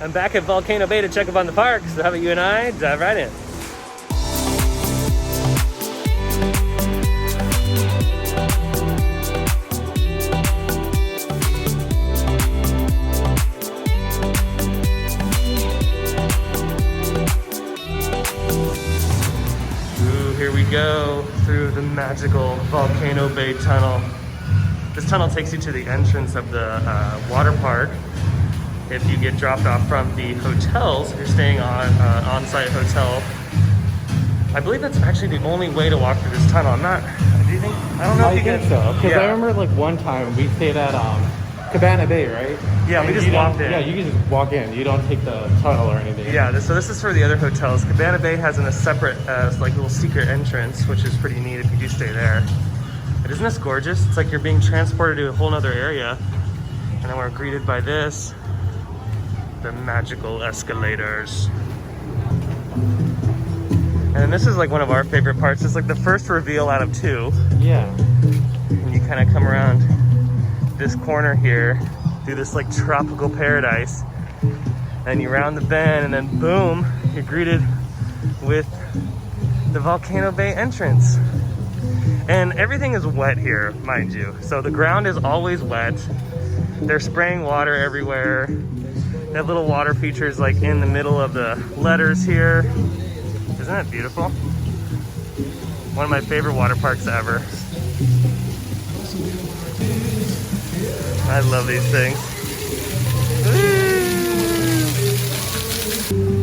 I'm back at Volcano Bay to check up on the park, so how about you and I dive right in. Ooh, here we go through the magical Volcano Bay tunnel. This tunnel takes you to the entrance of the water park. If you get dropped off from the hotels, if you're staying on an on-site hotel, I believe that's actually the only way to walk through this tunnel. I'm not, do you think? I don't know if you think can. so, because I remember like one time we stayed at Cabana Bay, right? Yeah, we just walked in. Yeah, you can just walk in. You don't take the tunnel or anything. Yeah, so this is for the other hotels. Cabana Bay has a separate like little secret entrance, which is pretty neat if you do stay there. But isn't this gorgeous? It's like you're being transported to a whole nother area. And then we're greeted by this. The magical escalators. And this is like one of our favorite parts. It's like the first reveal out of 2. Yeah. And you kind of come around this corner here through this like tropical paradise. And you round the bend and then boom, you're greeted with the Volcano Bay entrance. And everything is wet here, mind you. So the ground is always wet. They're spraying water everywhere. They have little water features like in the middle of the letters here. Isn't that beautiful? One of my favorite water parks ever. I love these things.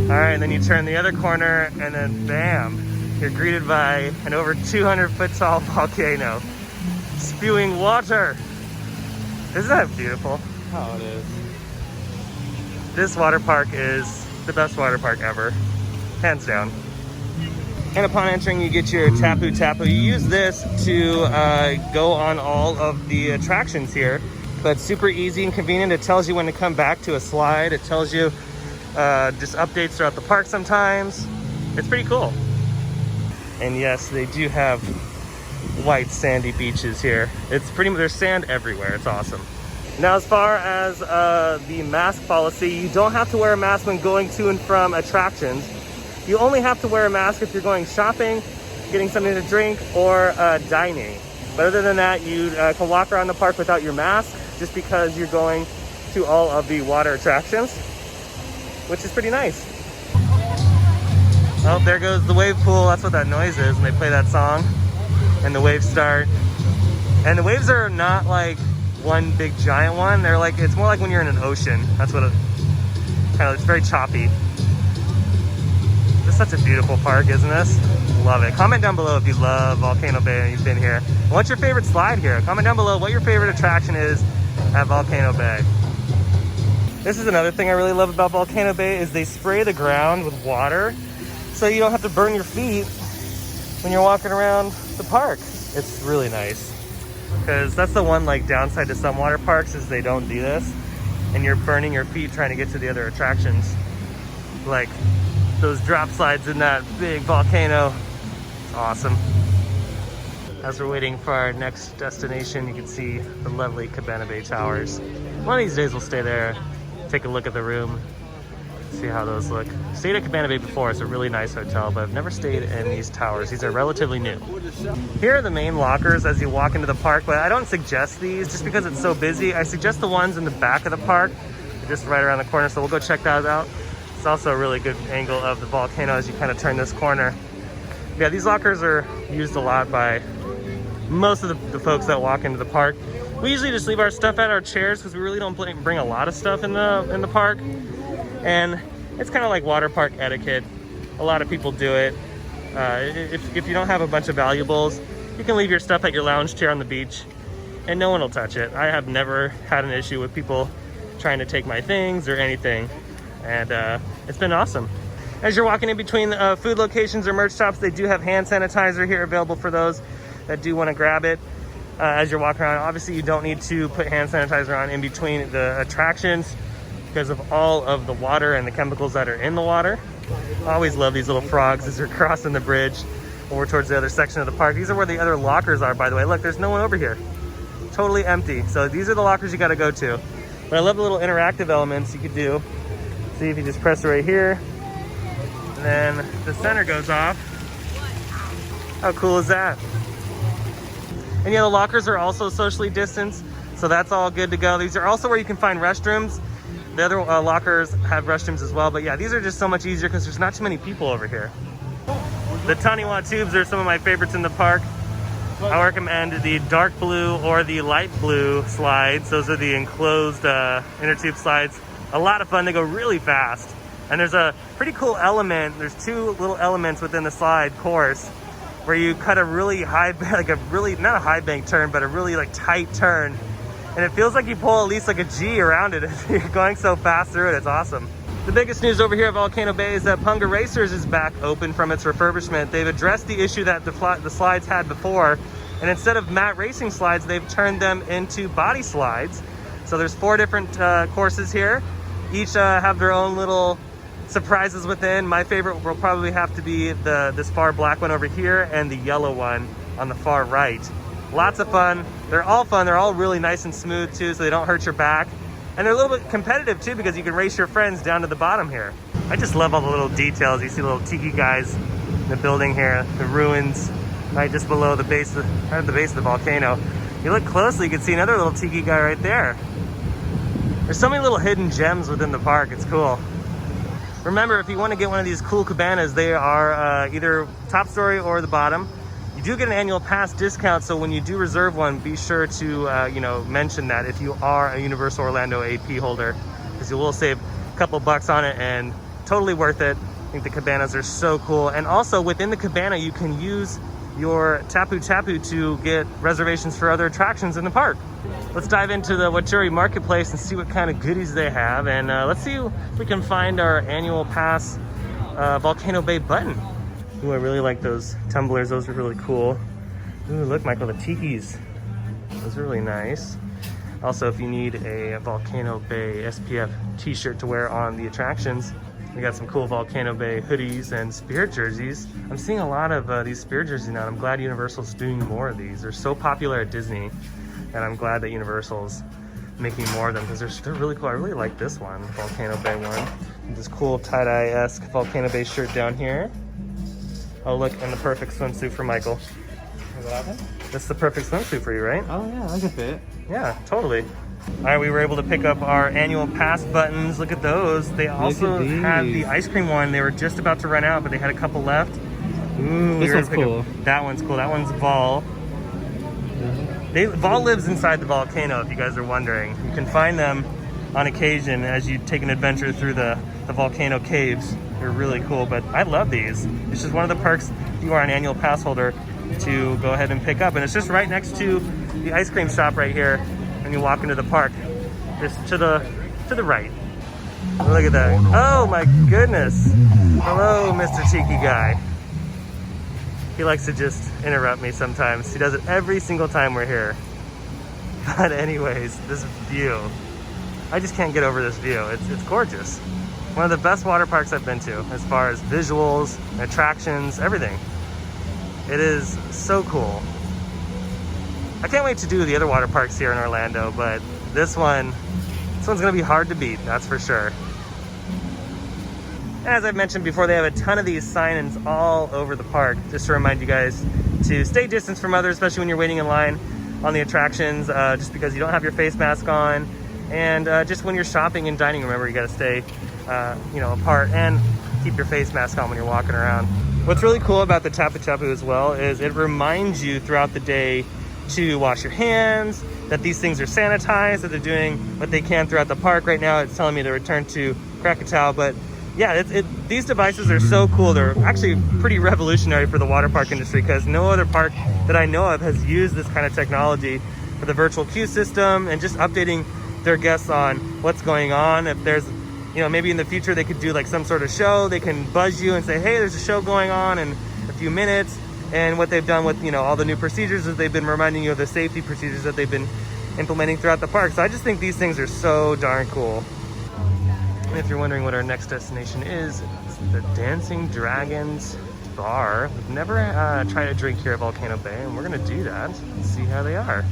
All right, and then you turn the other corner and then bam, you're greeted by an over 200-foot tall volcano spewing water. Isn't that beautiful? Oh, it is. This water park is the best water park ever, hands down. And upon entering, you get your Tapu Tapu. You use this to go on all of the attractions here, but super easy and convenient. It tells you when to come back to a slide. It tells you just updates throughout the park sometimes. It's pretty cool. And yes, they do have white sandy beaches here. It's pretty much, there's sand everywhere. It's awesome. Now, as far as the mask policy, you don't have to wear a mask when going to and from attractions. You only have to wear a mask if you're going shopping, getting something to drink, or dining. But other than that, you can walk around the park without your mask just because you're going to all of the water attractions, which is pretty nice. Oh, there goes the wave pool. That's what that noise is when they play that song and the waves start. And the waves are not like one big giant one. They're like, it's more like when you're in an ocean. That's what it kind of, it's very choppy. This is such a beautiful park, isn't this? Love it. Comment down below if you love Volcano Bay and you've been here. And what's your favorite slide here? Comment down below what your favorite attraction is at Volcano Bay. This is another thing I really love about Volcano Bay is they spray the ground with water so you don't have to burn your feet when you're walking around the park. It's really nice. Because that's the one like downside to some water parks is they don't do this and you're burning your feet trying to get to the other attractions, like those drop slides in that big volcano. It's awesome. As we're waiting for our next destination, you can see the lovely Cabana Bay Towers. One of these days we'll stay there, take a look at the room, see how those look. Stayed at Cabana Bay before. It's a really nice hotel, but I've never stayed in these towers. These are relatively new. Here are the main lockers as you walk into the park, but I don't suggest these just because it's so busy. I suggest the ones in the back of the park. They're just right around the corner, so we'll go check those out. It's also a really good angle of the volcano as you kind of turn this corner. Yeah, these lockers are used a lot by most of the folks that walk into the park. We usually just leave our stuff at our chairs because we really don't bring a lot of stuff in the park. And it's kind of like water park etiquette. A lot of people do it. If you don't have a bunch of valuables, you can leave your stuff at your lounge chair on the beach and no one will touch it. I have never had an issue with people trying to take my things or anything. And it's been awesome. As you're walking in between food locations or merch shops, they do have hand sanitizer here available for those that do want to grab it. As you're walking around, obviously you don't need to put hand sanitizer on in between the attractions because of all of the water and the chemicals that are in the water. I always love these little frogs as you're crossing the bridge over towards the other section of the park. These are where the other lockers are, by the way. Look, there's no one over here. Totally empty. So these are the lockers you got to go to. But I love the little interactive elements you could do See if you just press it right here, and then the center goes off. How cool is that? And yeah, the lockers are also socially distanced, so that's all good to go. These are also where you can find restrooms. The other lockers have restrooms as well, but yeah, these are just so much easier because there's not too many people over here. The Taniwa tubes are some of my favorites in the park. I recommend the dark blue or the light blue slides. Those are the enclosed inner tube slides. A lot of fun, they go really fast. And there's a pretty cool element, there's two little elements within the slide course where you cut a really high, like a really, not a high bank turn, but a really like tight turn. And it feels like you pull at least like a G around it. You're going so fast through it, it's awesome. The biggest news over here at Volcano Bay is that Punga Racers is back open from its refurbishment. They've addressed the issue that the slides had before. And instead of matte racing slides, they've turned them into body slides. So there's 4 different courses here. Each have their own little surprises within. My favorite will probably have to be this far black one over here and the yellow one on the far right. Lots of fun. They're all fun. They're all really nice and smooth too, so they don't hurt your back. And they're a little bit competitive too because you can race your friends down to the bottom here. I just love all the little details. You see the little tiki guys in the building here, the ruins right just below the base, right at the base of the volcano. You look closely, you can see another little tiki guy right there. There's so many little hidden gems within the park. It's cool. Remember, if you want to get one of these cool cabanas, they are either top story or the bottom. You do get an annual pass discount, so when you do reserve one, be sure to you know, mention that if you are a Universal Orlando AP holder, because you will save a couple bucks on it and totally worth it. I think the cabanas are so cool. And also within the cabana, you can use your Tapu Tapu to get reservations for other attractions in the park. Let's dive into the Waturi Marketplace and see what kind of goodies they have. And let's see if we can find our annual pass Volcano Bay button. Ooh, I really like those tumblers. Those are really cool. Ooh, look, Michael, the tikis. Those are really nice. Also, if you need a Volcano Bay SPF t-shirt to wear on the attractions, we got some cool Volcano Bay hoodies and Spirit jerseys. I'm seeing a lot of these Spirit jerseys now, and I'm glad Universal's doing more of these. They're so popular at Disney, and I'm glad that Universal's making more of them because they're really cool. I really like this one, Volcano Bay one. This cool tie-dye-esque Volcano Bay shirt down here. Oh look, and the perfect swimsuit for Michael. What happened? That's the perfect swimsuit for you, right? Oh yeah, that could fit. Yeah, totally. All right, we were able to pick up our annual pass buttons. Look at those. They also had the ice cream one. They were just about to run out, but they had a couple left. Ooh, this one's cool. That one's cool. That one's Vol. Vol lives inside the volcano, if you guys are wondering. You can find them on occasion as you take an adventure through the volcano caves. They're really cool, but I love these. It's just one of the perks if you are an annual pass holder to go ahead and pick up. And it's just right next to the ice cream shop right here when you walk into the park. Just to the right. Look at that. Oh my goodness. Hello, Mr. Tiki Guy. He likes to just interrupt me sometimes. He does it every single time we're here. But anyways, this view. I just can't get over this view. It's gorgeous. One of the best water parks I've been to as far as visuals, attractions, everything. It is so cool. I can't wait to do the other water parks here in Orlando, but this one's gonna be hard to beat, that's for sure. And as I've mentioned before, they have a ton of these sign-ins all over the park, just to remind you guys to stay distance from others, especially when you're waiting in line on the attractions, just because you don't have your face mask on. And just when you're shopping and dining, remember you gotta stay you know, apart and keep your face mask on when you're walking around. What's really cool about the Tapu Tapu as well is it reminds you throughout the day to wash your hands, that these things are sanitized, that they're doing what they can throughout the park. Right now it's telling me to return to Krakatoa, but yeah, these devices are so cool. They're actually pretty revolutionary for the water park industry because no other park that I know of has used this kind of technology for the virtual queue system and just updating their guests on what's going on. If there's, you know, maybe in the future they could do like some sort of show, they can buzz you and say, hey, there's a show going on in a few minutes. And what they've done with, you know, all the new procedures is they've been reminding you of the safety procedures that they've been implementing throughout the park. So I just think these things are so darn cool. And if you're wondering what our next destination is, it's the Dancing Dragons Bar. We've never tried a drink here at Volcano Bay, and we're gonna do that and see how they are.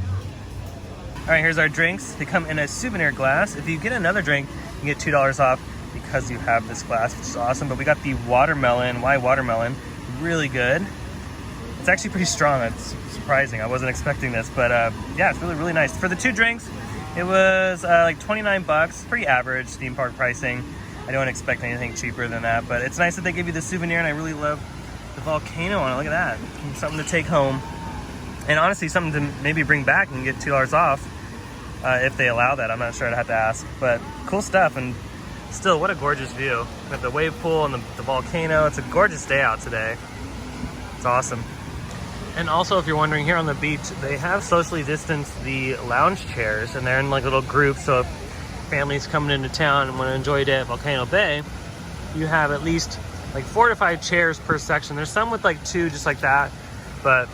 All right, here's our drinks. They come in a souvenir glass. If you get another drink, you get $2 off because you have this glass, which is awesome. But we got the watermelon. Why watermelon? Really good. It's actually pretty strong. It's surprising. I wasn't expecting this, but yeah, it's really, really nice. For the 2 drinks, it was like 29 bucks. Pretty average theme park pricing. I don't expect anything cheaper than that, but it's nice that they give you the souvenir, and I really love the volcano on it. Look at that. Something to take home. And honestly, something to maybe bring back and get $2 off if they allow that. I'm not sure. I'd have to ask, but cool stuff. And still, what a gorgeous view. We have the wave pool and the volcano. It's a gorgeous day out today. It's awesome. And also, if you're wondering, here on the beach, they have socially distanced the lounge chairs, and they're in like little groups. So if families coming into town and want to enjoy a day at Volcano Bay, you have at least like 4 to 5 chairs per section. There's some with like 2 just like that, but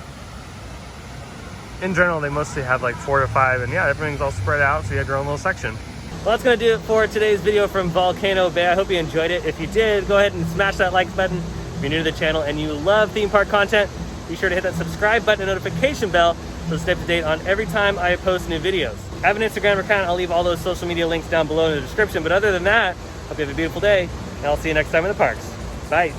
in general, they mostly have like 4 to 5, and yeah, everything's all spread out, so you have your own little section. Well, that's gonna do it for today's video from Volcano Bay. I hope you enjoyed it. If you did, go ahead and smash that like button. If you're new to the channel and you love theme park content, be sure to hit that subscribe button and notification bell so stay up to date on every time I post new videos. I have an Instagram account. I'll leave all those social media links down below in the description. But other than that, hope you have a beautiful day, and I'll see you next time in the parks. Bye.